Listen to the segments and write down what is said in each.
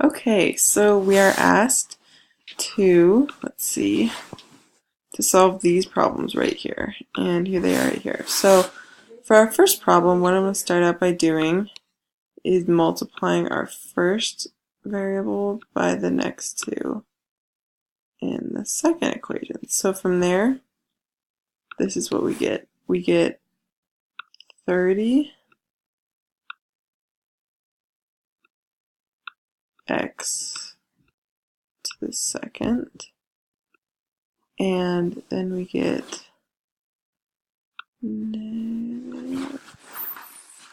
Okay, so we are asked to, let's see, to solve these problems right here. And here they are right here. So for our first problem, what I'm going to start out by doing is multiplying our first variable by the next two in the second equation. So from there, this is what we get. We get 30 x to the second, and then we get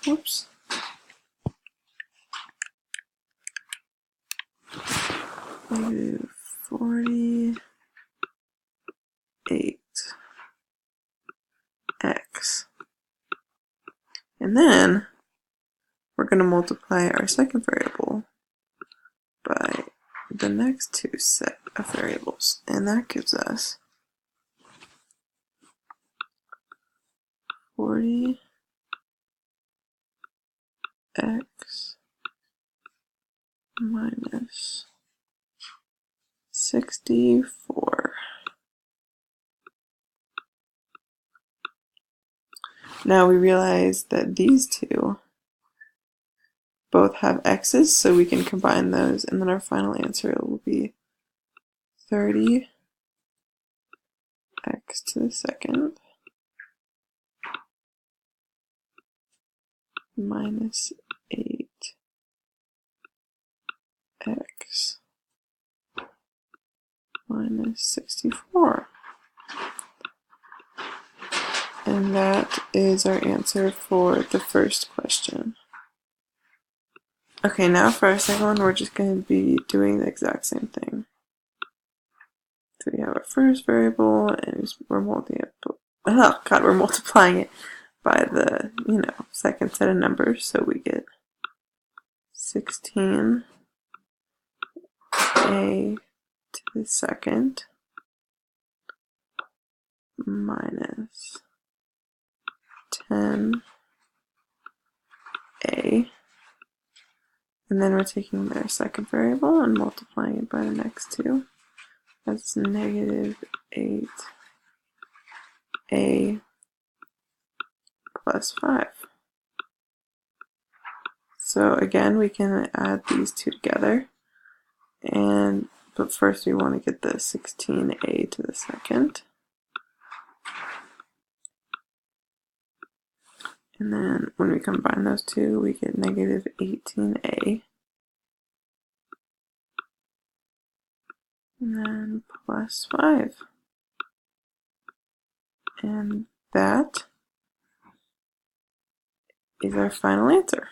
whoops, negative 48x. And then we're going to multiply our second variable by the next two set of variables, and that gives us 40x minus 64. Now we realize that these two both have x's, so we can combine those, and then our final answer will be 30x to the second minus 8x minus 64. And that is our answer for the first question. Okay, now for our second one, we're just going to be doing the exact same thing. So we have our first variable, and we're multiplying it by the, second set of numbers. So we get 16a to the second minus 10a, and then we're taking their second variable and multiplying it by the next two. That's negative 8a plus 5. So again, we can add these two together, but first we want to get the 16a to the second. And then when we combine those two, we get negative 18a. And then plus 5. And that is our final answer.